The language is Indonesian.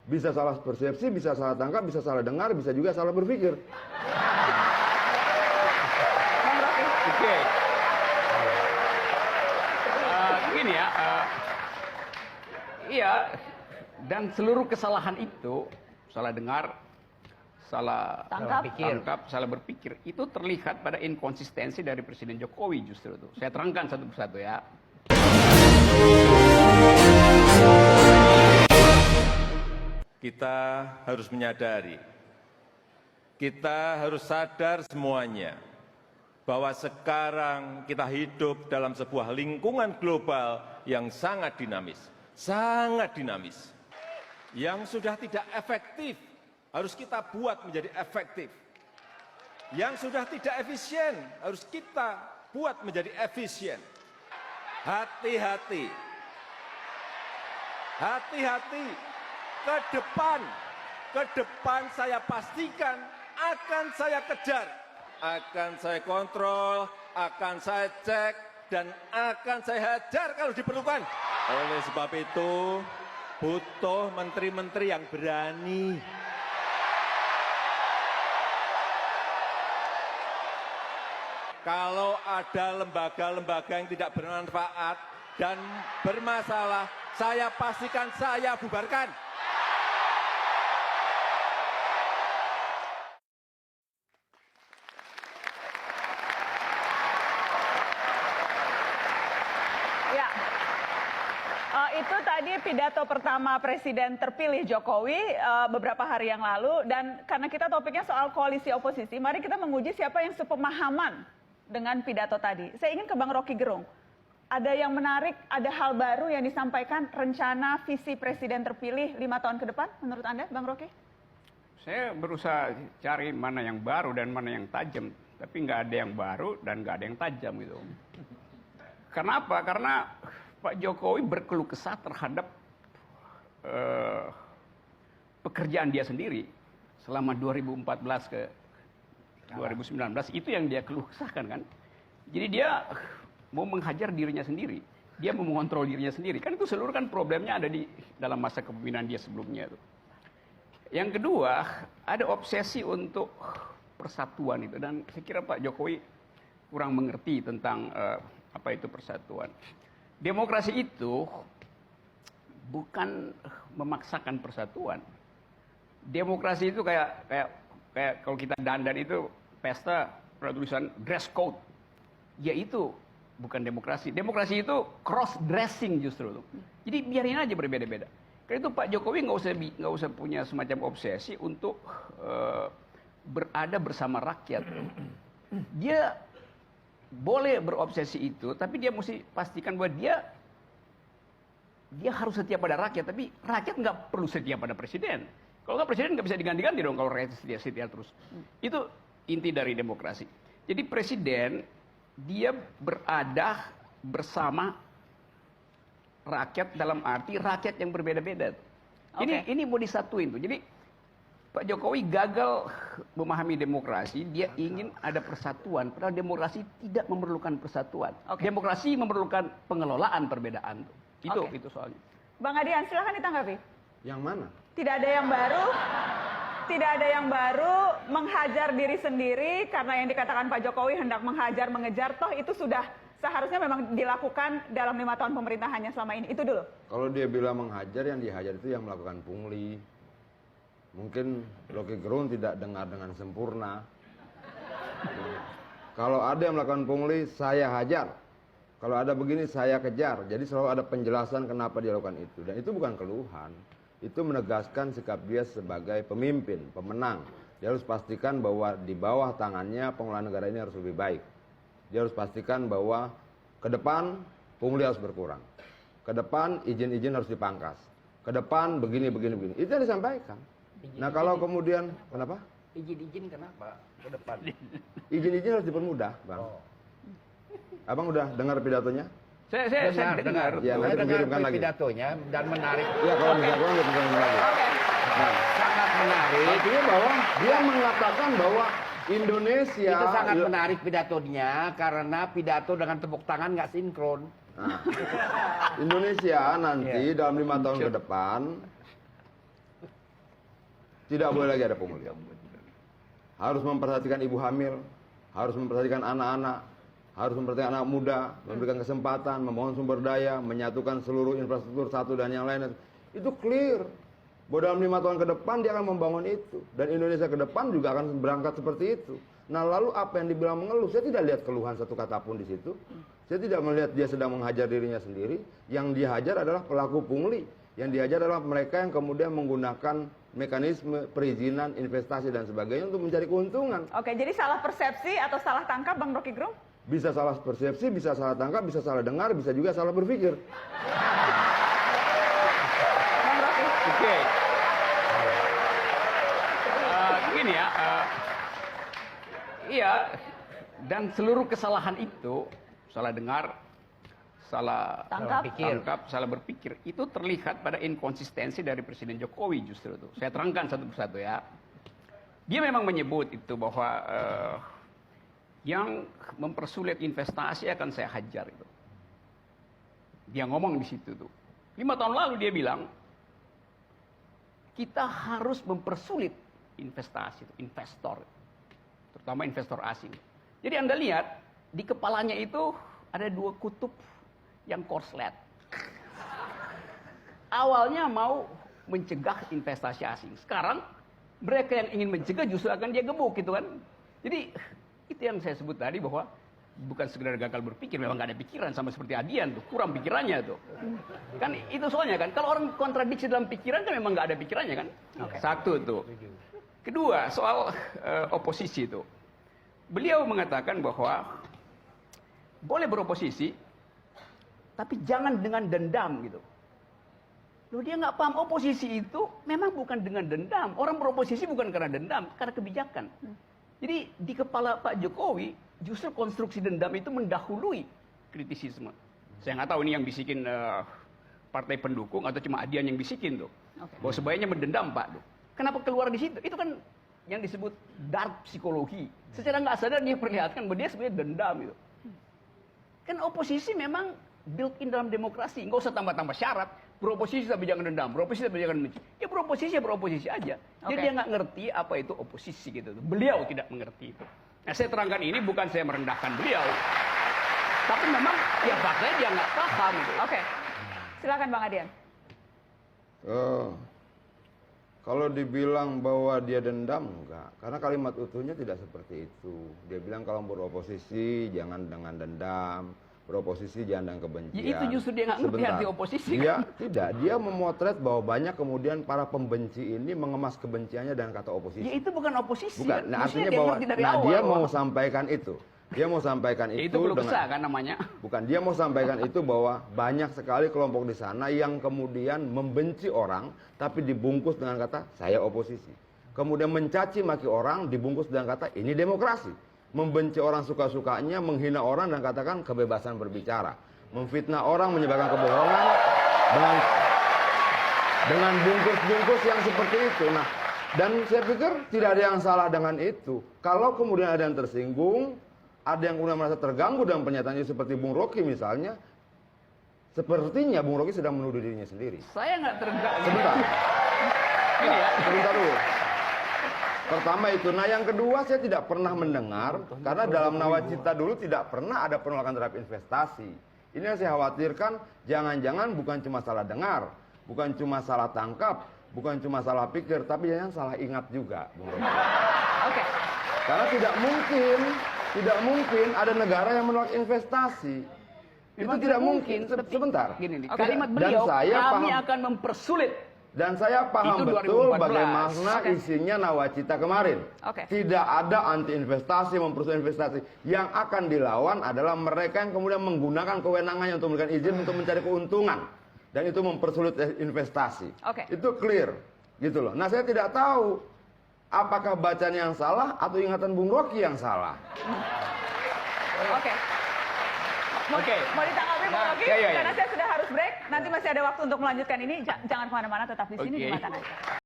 Bisa salah persepsi, bisa salah tangkap, bisa salah dengar, bisa juga salah berpikir. Oke. Gini ya, iya, dan seluruh kesalahan itu, salah dengar, salah tangkap, salah berpikir, itu terlihat pada inkonsistensi dari Presiden Jokowi justru itu. Saya terangkan satu persatu ya. Kita harus menyadari, kita harus sadar semuanya, bahwa sekarang kita hidup dalam sebuah lingkungan global yang sangat dinamis, yang sudah tidak efektif, harus kita buat menjadi efektif. Yang sudah tidak efisien, harus kita buat menjadi efisien. Hati-hati, hati-hati, ke depan saya pastikan akan saya kejar, akan saya kontrol, akan saya cek, dan akan saya hajar kalau diperlukan. Oleh sebab itu, butuh menteri-menteri yang berani. Kalau ada lembaga-lembaga yang tidak bermanfaat dan bermasalah, saya pastikan saya bubarkan. Ya, itu tadi pidato pertama Presiden terpilih Jokowi beberapa hari yang lalu. Dan karena kita topiknya soal koalisi oposisi, mari kita menguji siapa yang sepemahaman dengan pidato tadi. Saya ingin ke Bang Rocky Gerung. Ada yang menarik, ada hal baru yang disampaikan, rencana visi Presiden terpilih 5 tahun ke depan, menurut Anda, Bang Rocky? Saya berusaha cari mana yang baru dan mana yang tajam, tapi nggak ada yang baru dan nggak ada yang tajam gitu. Kenapa? Karena Pak Jokowi berkeluh kesah terhadap pekerjaan dia sendiri selama 2014 ke 2019, itu yang dia keluh kesahkan kan. Jadi dia mau menghajar dirinya sendiri, dia mau mengontrol dirinya sendiri. Kan itu seluruh kan problemnya ada di dalam masa kepemimpinan dia sebelumnya itu. Yang kedua, ada obsesi untuk persatuan itu, dan saya kira Pak Jokowi kurang mengerti tentang apa itu persatuan. Demokrasi itu bukan memaksakan persatuan. Demokrasi itu kayak kalau kita dandan itu pesta pada tulisan dress code. Ya itu bukan demokrasi. Demokrasi itu cross dressing justru. Jadi biarin aja berbeda-beda. Karena itu Pak Jokowi nggak usah punya semacam obsesi untuk berada bersama rakyat. Dia boleh berobsesi itu, tapi dia mesti pastikan bahwa dia harus setia pada rakyat, tapi rakyat nggak perlu setia pada presiden. Kalau nggak, presiden nggak bisa diganti-ganti dong kalau rakyat setia terus. Itu inti dari demokrasi. Jadi presiden dia berada bersama rakyat dalam arti rakyat yang berbeda-beda. Ini mau disatuin tuh. Jadi Pak Jokowi gagal memahami demokrasi, dia ingin ada persatuan, padahal demokrasi tidak memerlukan persatuan. Demokrasi memerlukan pengelolaan perbedaan tuh. Itu soalnya. Bang Adian, silahkan ditanggapi. Yang mana? Tidak ada yang baru, tidak ada yang baru, menghajar diri sendiri karena yang dikatakan Pak Jokowi hendak menghajar, mengejar, toh itu sudah seharusnya memang dilakukan dalam 5 tahun pemerintahannya selama ini. Itu dulu. Kalau dia bilang menghajar, yang dihajar itu yang melakukan pungli. Mungkin Rocky Gerung tidak dengar dengan sempurna. Kalau ada yang melakukan pungli, saya hajar. Kalau ada begini, saya kejar. Jadi selalu ada penjelasan kenapa dia lakukan itu. Dan itu bukan keluhan. Itu menegaskan sikap dia sebagai pemimpin, pemenang. Dia harus pastikan bahwa di bawah tangannya pengelolaan negara ini harus lebih baik. Dia harus pastikan bahwa ke depan pungli harus berkurang. Ke depan izin-izin harus dipangkas. Ke depan begini. Itu yang disampaikan. Nah kalau kemudian, kenapa? Izin-izin kenapa ke depan? Izin-izin harus dipermudah, Bang. Abang udah dengar pidatonya? Saya dengar. Ya, Saya nanti dengar lagi. pidatonya dan menarik. Ya kalau misalnya nggak bisa lagi. Nah, Sangat menarik. artinya bahwa dia mengatakan bahwa Indonesia Itu sangat menarik pidatonya karena pidato dengan tepuk tangan nggak sinkron. Nah, Indonesia nanti dalam 5 tahun ke depan Tidak boleh lagi ada pungli. Harus memperhatikan ibu hamil, harus memperhatikan anak-anak, harus memperhatikan anak muda, memberikan kesempatan, membangun sumber daya, menyatukan seluruh infrastruktur satu dan yang lain. Itu clear. Bahwa dalam 5 tahun ke depan dia akan membangun itu. Dan Indonesia ke depan juga akan berangkat seperti itu. Nah lalu apa yang dibilang mengeluh? Saya tidak lihat keluhan satu kata pun di situ. Saya tidak melihat dia sedang menghajar dirinya sendiri. Yang dihajar adalah pelaku pungli. Yang dihajar adalah mereka yang kemudian menggunakan mekanisme perizinan, investasi dan sebagainya untuk mencari keuntungan. Oke, jadi salah persepsi atau salah tangkap Bang Rocky Gerung? Bisa salah persepsi, bisa salah tangkap, bisa salah dengar, bisa juga salah berpikir. Bang Rocky. Oke. Gini ya, iya, dan seluruh kesalahan itu, salah dengar, salah Tangkap. salah berpikir, itu terlihat pada inkonsistensi dari Presiden Jokowi justru itu. Saya terangkan satu persatu ya. Dia memang menyebut itu bahwa yang mempersulit investasi akan saya hajar itu. Dia ngomong di situ tuh. 5 tahun lalu dia bilang, kita harus mempersulit investasi, investor, terutama investor asing. Jadi Anda lihat di kepalanya itu ada 2 kutub yang korslet. Awalnya mau mencegah investasi asing. Sekarang mereka yang ingin mencegah justru akan dia gebuk gitu kan. Jadi itu yang saya sebut tadi bahwa bukan sekedar gagal berpikir, memang nggak ada pikiran sama seperti Adian tuh, kurang pikirannya tuh. Kan itu soalnya kan, kalau orang kontradiksi dalam pikiran kan memang nggak ada pikirannya kan. Satu tuh. Kedua, soal oposisi itu. Beliau mengatakan bahwa boleh beroposisi, tapi jangan dengan dendam gitu. Loh dia nggak paham oposisi itu memang bukan dengan dendam. Orang beroposisi bukan karena dendam, karena kebijakan. Jadi di kepala Pak Jokowi justru konstruksi dendam itu mendahului kritisisme. Saya nggak tahu ini yang bisikin partai pendukung atau cuma Adian yang bisikin tuh. Bahwa sebaiknya mendendam Pak tuh. Kenapa keluar di situ? Itu kan yang disebut dark psikologi. Secara nggak sadar dia perlihatkan bahwa dia sebenarnya dendam itu. Kan oposisi memang built-in dalam demokrasi. Nggak usah tambah-tambah syarat. Beroposisi tapi jangan dendam. Beroposisi tapi jangan benci. Ya beroposisi aja. Jadi dia nggak ngerti apa itu oposisi gitu. Beliau tidak mengerti itu. Nah saya terangkan ini bukan saya merendahkan beliau. Tapi memang ya faktanya dia nggak paham gitu. Oke. Silakan Bang Adian. Kalau dibilang bahwa dia dendam, enggak. Karena kalimat utuhnya tidak seperti itu. Dia bilang kalau beroposisi jangan dengan dendam, beroposisi jangan dengan kebencian. Ya itu justru dia nggak ngerti arti oposisi. Dia tidak. Dia memotret bahwa banyak kemudian para pembenci ini mengemas kebenciannya dengan kata oposisi. Ya itu bukan oposisi. Bukan. Nah, Maksudnya artinya dia bahwa ngerti dari awal, dia mau sampaikan itu. Dia mau sampaikan ya, itu itu keluh dengan kesah kan namanya. Bukan, dia mau sampaikan itu bahwa banyak sekali kelompok di sana yang kemudian membenci orang tapi dibungkus dengan kata saya oposisi. Kemudian mencaci maki orang dibungkus dengan kata ini demokrasi. Membenci orang suka-sukanya, menghina orang dan katakan kebebasan berbicara. Memfitnah orang, menyebarkan kebohongan dengan bungkus-bungkus yang seperti itu. Nah, dan saya pikir tidak ada yang salah dengan itu. Kalau kemudian ada yang tersinggung, ada yang kemudian merasa terganggu dalam pernyataannya seperti Bung Rocky misalnya, sepertinya Bung Rocky sedang menuduh dirinya sendiri. Saya nggak terganggu. Sebentar. Ini ya. Sebentar dulu. Pertama itu. Nah yang kedua saya tidak pernah mendengar, karena dalam nawacita dulu tidak pernah ada penolakan terhadap investasi. Ini yang saya khawatirkan, jangan-jangan bukan cuma salah dengar, bukan cuma salah tangkap, bukan cuma salah pikir, tapi jangan salah ingat juga, Bung Rocky. Oke. Karena tidak mungkin ada negara yang menolak investasi. Memang itu tidak mungkin. Sebentar. Gini nih, Oke. kalimat Dan beliau, saya kami paham. akan mempersulit. Dan saya paham Itu betul 2014. bagaimana isinya nawacita kemarin. Oke. Tidak ada anti investasi, mempersulit investasi. Yang akan dilawan adalah mereka yang kemudian menggunakan kewenangannya untuk memberikan izin untuk mencari keuntungan. Dan itu mempersulit investasi. Oke. Itu clear. Gitu loh. Nah saya tidak tahu apakah bacaan yang salah atau ingatan Bung Rocky yang salah. Oke. Mau ditanggapi Bung Rocky? Ya. Karena saya sudah harus break. Nanti masih ada waktu untuk melanjutkan ini. Jangan kemana-mana, tetap di sini di Mata Najwa.